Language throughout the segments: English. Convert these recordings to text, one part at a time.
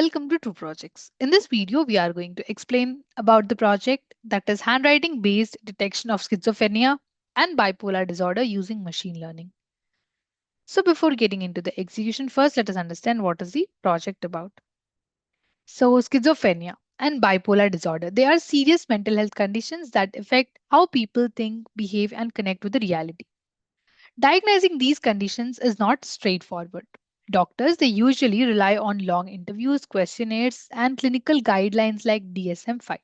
welcome to Two Projects. In this video, we are going to explain about the project that is handwriting based detection of schizophrenia and bipolar disorder using machine learning. So, before getting into the execution, first let us understand what is the project about. So, schizophrenia and bipolar disorder, they are serious mental health conditions that affect how people think, behave, and connect with the reality. Diagnosing these conditions is not straightforward. Doctors they usually rely on long interviews, questionnaires, and clinical guidelines like DSM-5.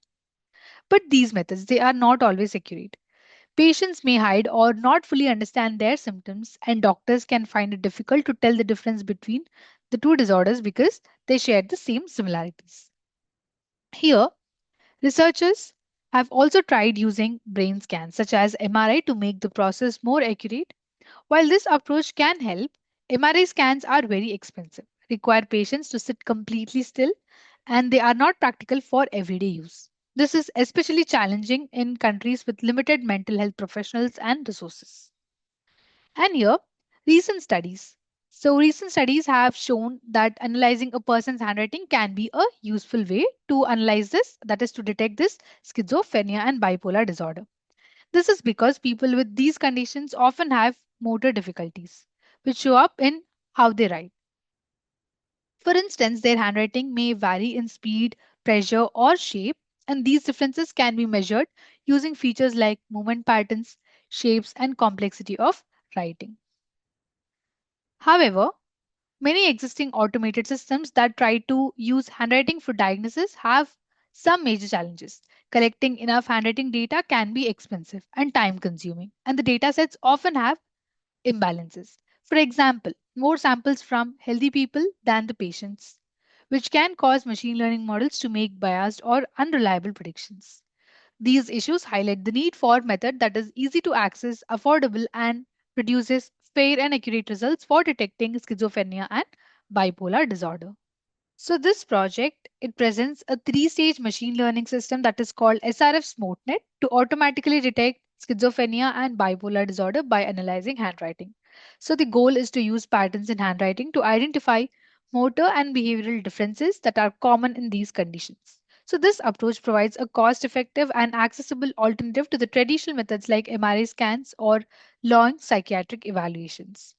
But these methods they are not always accurate. Patients may hide or not fully understand their symptoms, and doctors can find it difficult to tell the difference between the two disorders because they share the same similarities. Here, researchers have also tried using brain scans such as MRI to make the process more accurate. While this approach can help, MRI scans are very expensive, require patients to sit completely still, and they are not practical for everyday use. This is especially challenging in countries with limited mental health professionals and resources. And here, recent studies. So, recent studies have shown that analyzing a person's handwriting can be a useful way to analyze this, that is, to detect this schizophrenia and bipolar disorder. This is because people with these conditions often have motor difficulties, which show up in how they write. For instance, their handwriting may vary in speed, pressure, or shape, and these differences can be measured using features like movement patterns, shapes, and complexity of writing. However, many existing automated systems that try to use handwriting for diagnosis have some major challenges. Collecting enough handwriting data can be expensive and time consuming, and the data sets often have imbalances. For example, more samples from healthy people than the patients, which can cause machine learning models to make biased or unreliable predictions. These issues highlight the need for a method that is easy to access, affordable, and produces fair and accurate results for detecting schizophrenia and bipolar disorder. So this project it presents a three-stage machine learning system that is called SRF SmartNet to automatically detect schizophrenia and bipolar disorder by analyzing handwriting. So the goal is to use patterns in handwriting to identify motor and behavioral differences that are common in these conditions. So this approach provides a cost-effective and accessible alternative to the traditional methods like MRI scans or long psychiatric evaluations.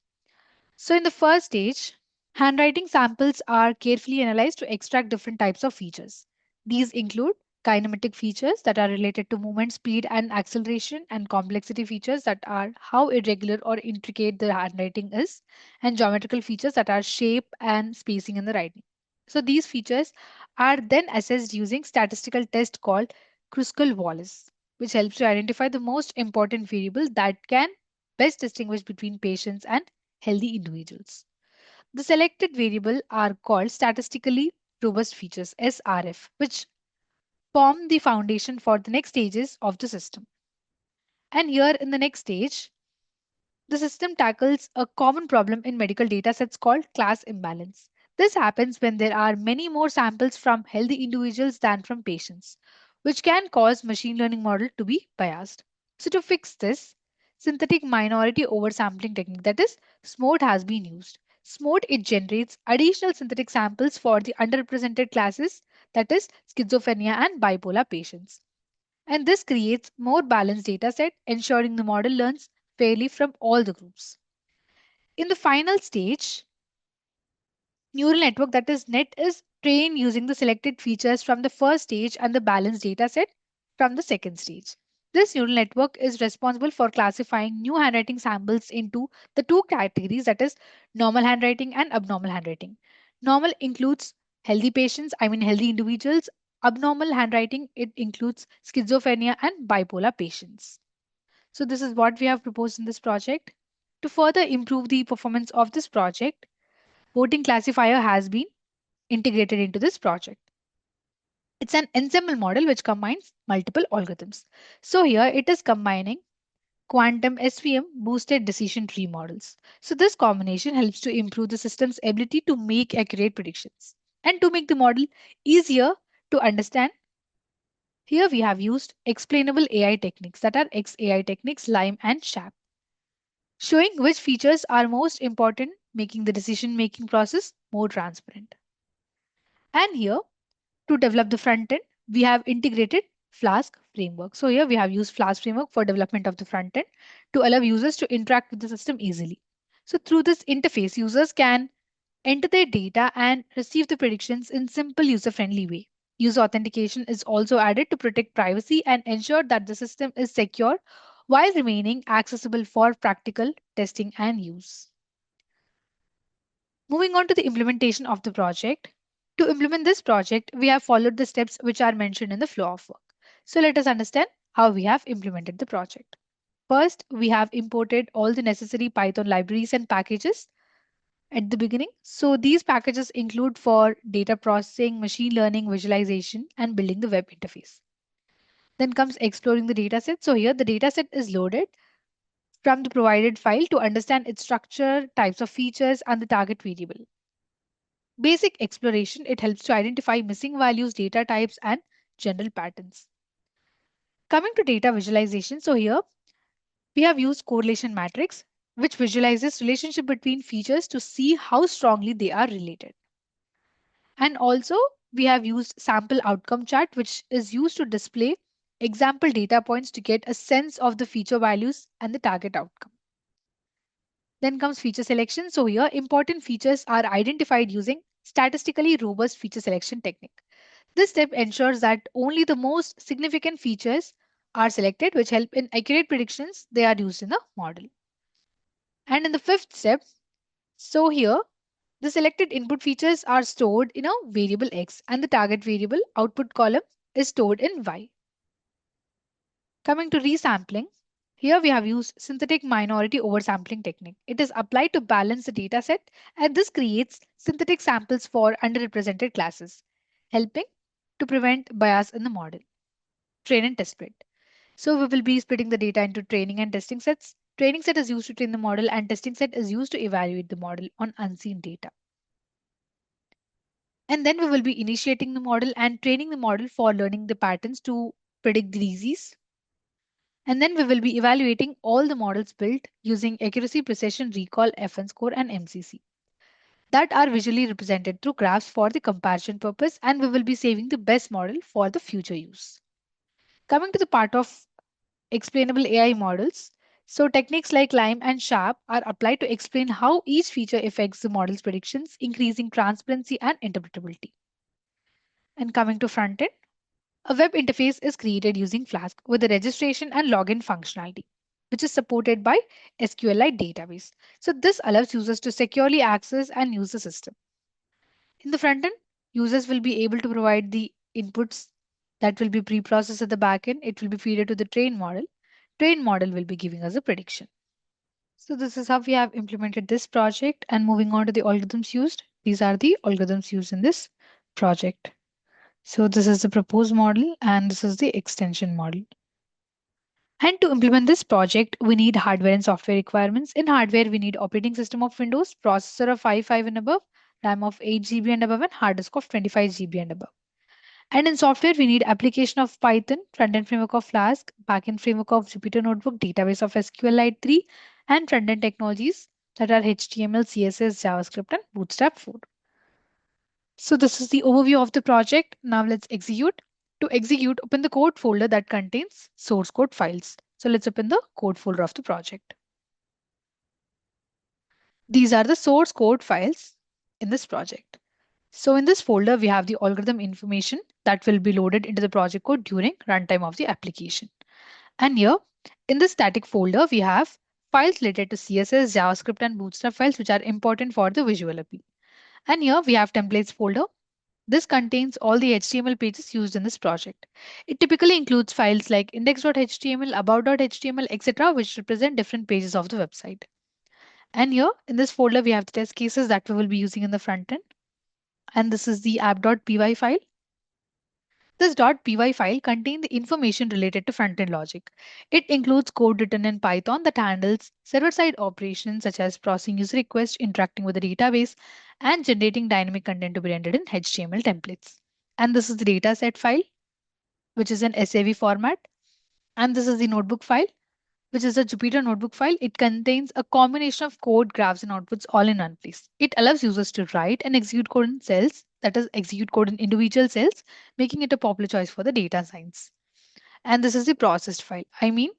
So in the first stage, handwriting samples are carefully analyzed to extract different types of features. These include kinematic features that are related to movement speed and acceleration, and complexity features that are how irregular or intricate the handwriting is, and geometrical features that are shape and spacing in the writing. So these features are then assessed using statistical test called Kruskal-Wallis, which helps to identify the most important variable that can best distinguish between patients and healthy individuals. The selected variable are called statistically robust features SRF, which form the foundation for the next stages of the system. And here in the next stage, the system tackles a common problem in medical data sets called class imbalance. This happens when there are many more samples from healthy individuals than from patients, which can cause machine learning model to be biased. So to fix this, synthetic minority oversampling technique that is SMORT has been used. SMORT it generates additional synthetic samples for the underrepresented classes that is schizophrenia and bipolar patients. And this creates more balanced data set, ensuring the model learns fairly from all the groups. In the final stage, neural network that is net is trained using the selected features from the first stage and the balanced data set from the second stage. This neural network is responsible for classifying new handwriting samples into the two categories that is normal handwriting and abnormal handwriting. Normal includes healthy patients, I mean healthy individuals. Abnormal handwriting it includes schizophrenia and bipolar patients. So this is what we have proposed in this project. To further improve the performance of this project, voting classifier has been integrated into this project. It's an ensemble model which combines multiple algorithms. So here it is combining quantum SVM boosted decision tree models. So this combination helps to improve the system's ability to make accurate predictions. And to make the model easier to understand, here we have used explainable AI techniques that are XAI techniques, LIME and SHAP, showing which features are most important, making the decision making process more transparent. And here, to develop the front end, we have integrated Flask framework. So here we have used Flask framework for development of the front end to allow users to interact with the system easily. So through this interface, users can enter their data and receive the predictions in simple user-friendly way. User authentication is also added to protect privacy and ensure that the system is secure while remaining accessible for practical testing and use. Moving on to the implementation of the project. To implement this project, we have followed the steps which are mentioned in the flow of work. So let us understand how we have implemented the project. First, we have imported all the necessary Python libraries and packages at the beginning. So these packages include for data processing, machine learning, visualization, and building the web interface. Then comes exploring the dataset. So here the dataset is loaded from the provided file to understand its structure, types of features, and the target variable. Basic exploration, it helps to identify missing values, data types, and general patterns. Coming to data visualization, so here we have used correlation matrix, which visualizes relationship between features to see how strongly they are related. And also, we have used sample outcome chart, which is used to display example data points to get a sense of the feature values and the target outcome. Then comes feature selection. So here, important features are identified using statistically robust feature selection technique. This step ensures that only the most significant features are selected, which help in accurate predictions they are used in the model. And in the fifth step, so here the selected input features are stored in a variable X and the target variable output column is stored in Y. Coming to resampling, here we have used synthetic minority oversampling technique. It is applied to balance the data set and this creates synthetic samples for underrepresented classes, helping to prevent bias in the model. Train and test bed. So we will be splitting the data into training and testing sets. Training set is used to train the model and testing set is used to evaluate the model on unseen data. And then we will be initiating the model and training the model for learning the patterns to predict the disease. And then we will be evaluating all the models built using accuracy, precision, recall, FN score, and MCC that are visually represented through graphs for the comparison purpose. And we will be saving the best model for the future use. Coming to the part of explainable AI models. So techniques like LIME and SHARP are applied to explain how each feature affects the model's predictions, increasing transparency and interpretability. And coming to front end, a web interface is created using Flask with a registration and login functionality, which is supported by SQLite database. So this allows users to securely access and use the system. In the front end, users will be able to provide the inputs that will be pre-processed at the backend. It will be fed to the trained model. Trained model will be giving us a prediction. So this is how we have implemented this project and moving on to the algorithms used. These are the algorithms used in this project. So this is the proposed model and this is the extension model. And to implement this project, we need hardware and software requirements. In hardware, we need operating system of Windows, processor of 5 and above, RAM of 8 GB and above, and hard disk of 25 GB and above. And in software, we need application of Python, front-end framework of Flask, back-end framework of Jupyter Notebook, database of SQLite 3, and front-end technologies that are HTML, CSS, JavaScript, and Bootstrap 4. So this is the overview of the project. Now let's execute. To execute, open the code folder that contains source code files. So let's open the code folder of the project. These are the source code files in this project. So in this folder, we have the algorithm information that will be loaded into the project code during runtime of the application. And here in the static folder, we have files related to CSS, JavaScript, and Bootstrap files, which are important for the visual appeal. And here we have templates folder. This contains all the HTML pages used in this project. It typically includes files like index.html, about.html, etc., which represent different pages of the website. And here in this folder, we have the test cases that we will be using in the front end. And this is the app.py file. This .py file contains the information related to front-end logic. It includes code written in Python that handles server-side operations such as processing user requests, interacting with the database, and generating dynamic content to be rendered in HTML templates. And this is the dataset file, which is in SAV format. And this is the notebook file, which is a Jupyter notebook file. It contains a combination of code, graphs, and outputs all in one place. It allows users to write and execute code in cells that is execute code in individual cells, making it a popular choice for the data science. And this is the processed file. I mean,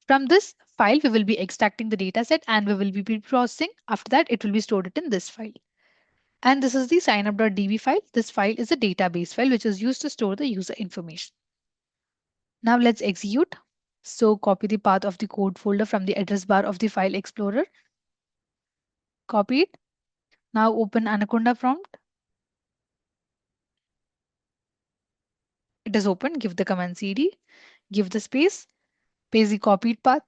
from this file, we will be extracting the data set and we will be processing. After that, it will be stored it in this file. And this is the signup.db file. This file is a database file which is used to store the user information. Now let's execute. So copy the path of the code folder from the address bar of the file explorer. Copy it. Now open Anaconda prompt. It is open. Give the command cd, give the space, paste the copied path,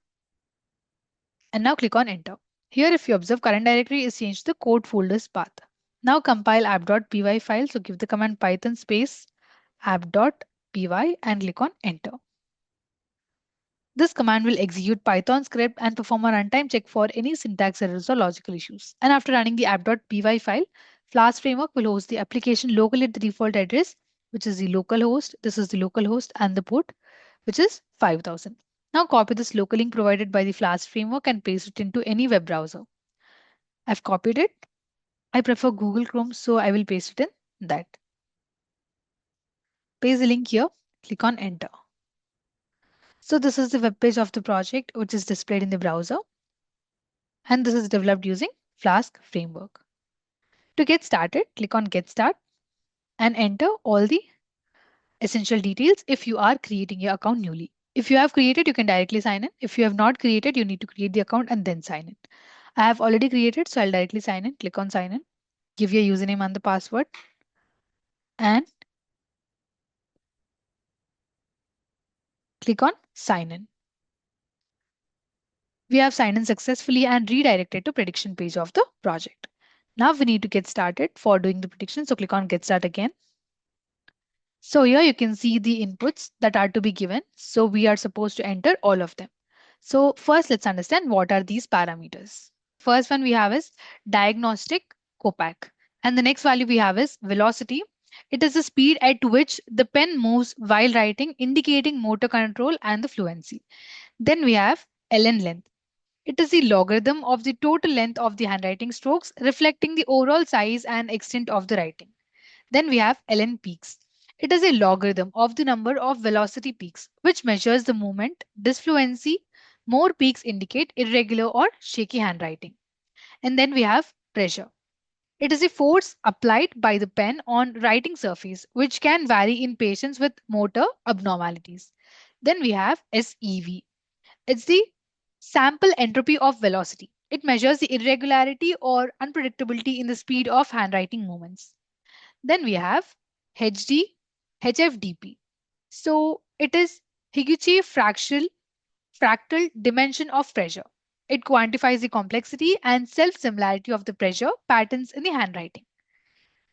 and now click on enter. Here, if you observe, current directory is changed to the code folder's path. Now compile app.py file. So give the command python space app.py and click on enter. This command will execute Python script and perform a runtime check for any syntax errors or logical issues. And after running the app.py file, Flask framework will host the application locally at the default address, which is the local host. This is the local host and the port, which is 5000. Now copy this local link provided by the Flask framework and paste it into any web browser. I've copied it. I prefer Google Chrome, so I will paste it in that. Paste the link here, click on enter. So this is the web page of the project, which is displayed in the browser. And this is developed using Flask framework. To get started, click on Get Start and enter all the essential details if you are creating your account newly. If you have created, you can directly sign in. If you have not created, you need to create the account and then sign in. I have already created, so I'll directly sign in. Click on sign in, give your username and the password, and click on sign in. We have signed in successfully and redirected to prediction page of the project. Now we need to get started for doing the prediction. So click on Get Start again. So here you can see the inputs that are to be given. So we are supposed to enter all of them. So first let's understand what are these parameters. First one we have is diagnostic Copac. And the next value we have is velocity. It is the speed at which the pen moves while writing, indicating motor control and the fluency. Then we have ln length. It is the logarithm of the total length of the handwriting strokes, reflecting the overall size and extent of the writing. Then we have ln peaks. It is a logarithm of the number of velocity peaks, which measures the movement disfluency. More peaks indicate irregular or shaky handwriting. And then we have pressure. It is a force applied by the pen on writing surface, which can vary in patients with motor abnormalities. Then we have SEV. It's the sample entropy of velocity. It measures the irregularity or unpredictability in the speed of handwriting movements. Then we have HD, HFDP. So it is Higuchi fractal dimension of pressure. It quantifies the complexity and self-similarity of the pressure patterns in the handwriting.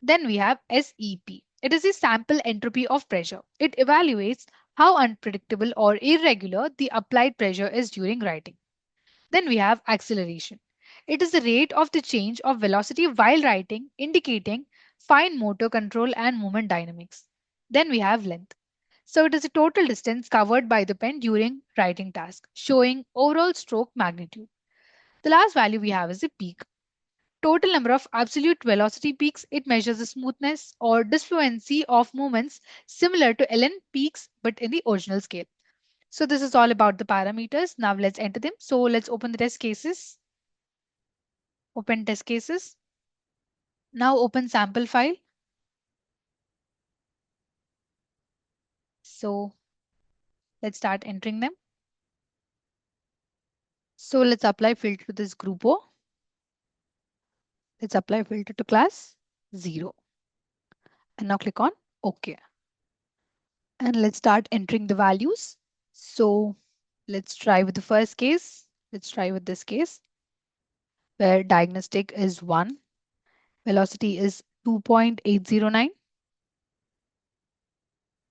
Then we have SEP. It is the sample entropy of pressure. It evaluates how unpredictable or irregular the applied pressure is during writing. Then we have acceleration. It is the rate of the change of velocity while writing, indicating fine motor control and movement dynamics. Then we have length. So it is the total distance covered by the pen during writing task, showing overall stroke magnitude. The last value we have is the peak. Total number of absolute velocity peaks. It measures the smoothness or disfluency of movements similar to ln peaks but in the original scale. So this is all about the parameters. Now let's enter them. So let's open the test cases. Open test cases. Now open sample file. So let's start entering them. So let's apply filter to this group O. Let's apply filter to class 0. And now click on OK. And let's start entering the values. So let's try with the first case. Let's try with this case where diagnostic is 1, velocity is 2.809,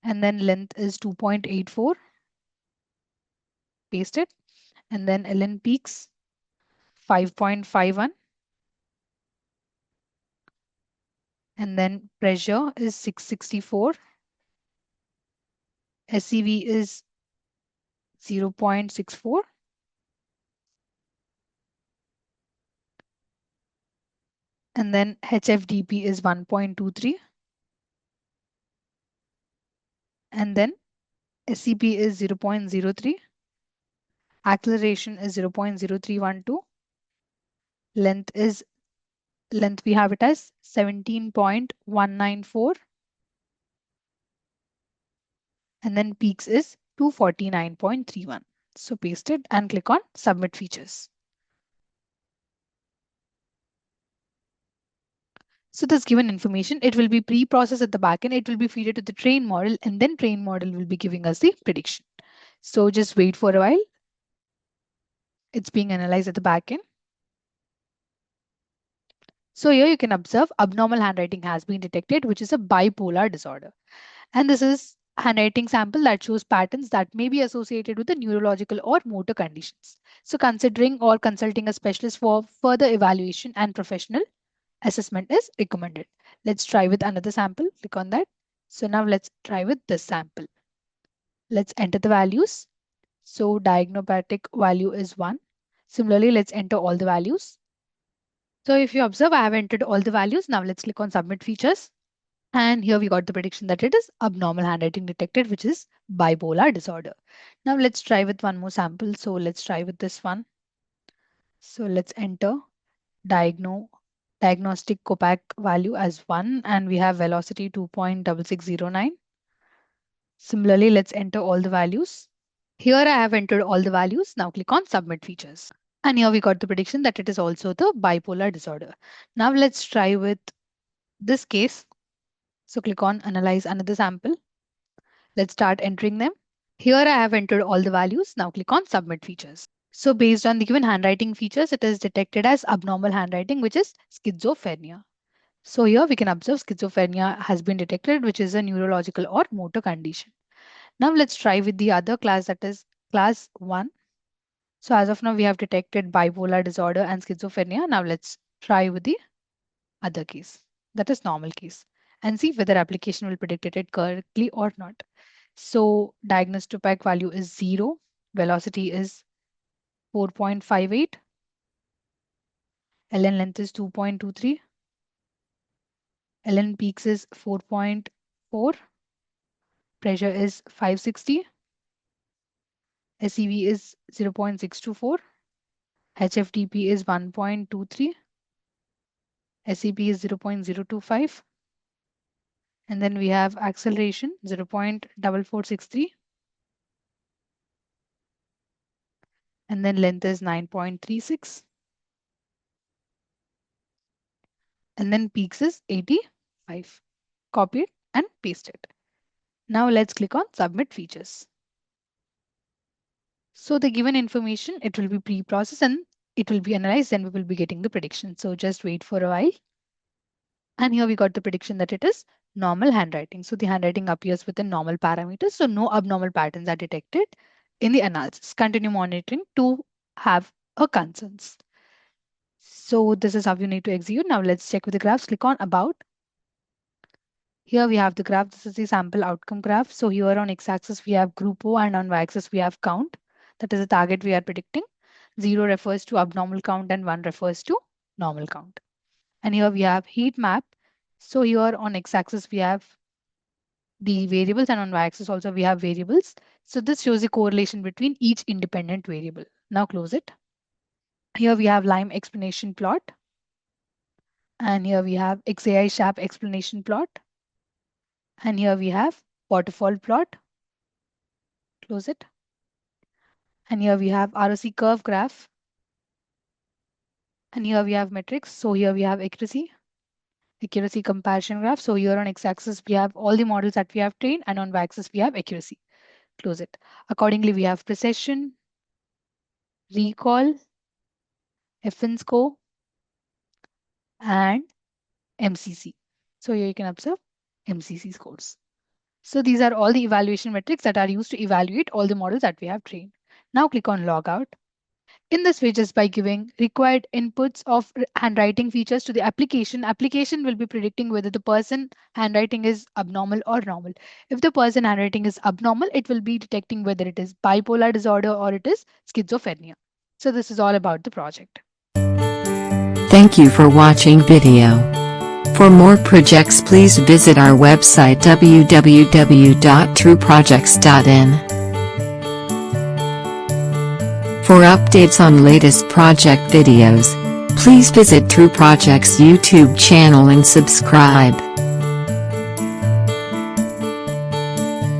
and then length is 2.84. Paste it. And then ln peaks 5.51. And then pressure is 664. SCV is 0.64. And then HFDP is 1.23. And then SCP is 0.03, acceleration is 0.0312, length is length we have it as 17.194, and then peaks is 249.31. So paste it and click on submit features. So this given information, it will be pre-processed at the backend, it will be fed to the train model, and then train model will be giving us the prediction. So just wait for a while. It's being analyzed at the backend. So here you can observe abnormal handwriting has been detected, which is a bipolar disorder. And this is handwriting sample that shows patterns that may be associated with the neurological or motor conditions. So considering or consulting a specialist for further evaluation and professional assessment is recommended. Let's try with another sample. Click on that. So now let's try with this sample. Let's enter the values. So diagnostic value is 1. Similarly, let's enter all the values. So if you observe, I have entered all the values. Now let's click on submit features. And here we got the prediction that it is abnormal handwriting detected, which is bipolar disorder. Now let's try with one more sample. So let's try with this one. So let's enter diagno diagnostic Copac value as 1, and we have velocity 2.6609. Similarly, let's enter all the values. Here I have entered all the values. Now click on submit features. And here we got the prediction that it is also the bipolar disorder. Now let's try with this case. So click on analyze another sample. Let's start entering them. Here I have entered all the values. Now click on submit features. So based on the given handwriting features, it is detected as abnormal handwriting, which is schizophrenia. So here we can observe schizophrenia has been detected, which is a neurological or motor condition. Now let's try with the other class, that is class 1. So as of now, we have detected bipolar disorder and schizophrenia. Now let's try with the other case, that is normal case, and see whether application will predict it correctly or not. So diagnostic value is 0, velocity is 4.58, ln length is 2.23, ln peaks is 4.4, pressure is 560, SEV is 0.624, HFTP is 1.23, SEP is 0.025, and then we have acceleration 0.4463, and then length is 9.36, and then peaks is 85. Copy it and paste it. Now let's click on submit features. So the given information, it will be pre-processed and it will be analyzed, and we will be getting the prediction. So just wait for a while. And here we got the prediction that it is normal handwriting. So the handwriting appears within normal parameters. So no abnormal patterns are detected in the analysis. Continue monitoring to have a concerns. So this is how you need to execute. Now let's check with the graphs. Click on about. Here we have the graph. This is the sample outcome graph. So here on x-axis we have group O, and on y-axis we have count. That is the target we are predicting. 0 refers to abnormal count and 1 refers to normal count. And here we have heat map. So here on x-axis we have the variables, and on y-axis also we have variables. So this shows the correlation between each independent variable. Now close it. Here we have Lime explanation plot. And here we have XAI sharp explanation plot. And here we have waterfall plot. Close it. And here we have ROC curve graph. And here we have metrics. So here we have accuracy comparison graph. So here on x-axis we have all the models that we have trained, and on y-axis we have accuracy. Close it. Accordingly, we have precision, recall, FN score, and MCC. So here you can observe MCC scores. So these are all the evaluation metrics that are used to evaluate all the models that we have trained. Now click on logout. In this way, just by giving required inputs of handwriting features to the application will be predicting whether the person handwriting is abnormal or normal. If the person handwriting is abnormal, it will be detecting whether it is bipolar disorder or it is schizophrenia. So this is all about the project. Thank you for watching video. For more projects, please visit our website www.trueprojects.in. For updates on latest project videos, please visit True Projects YouTube channel and subscribe.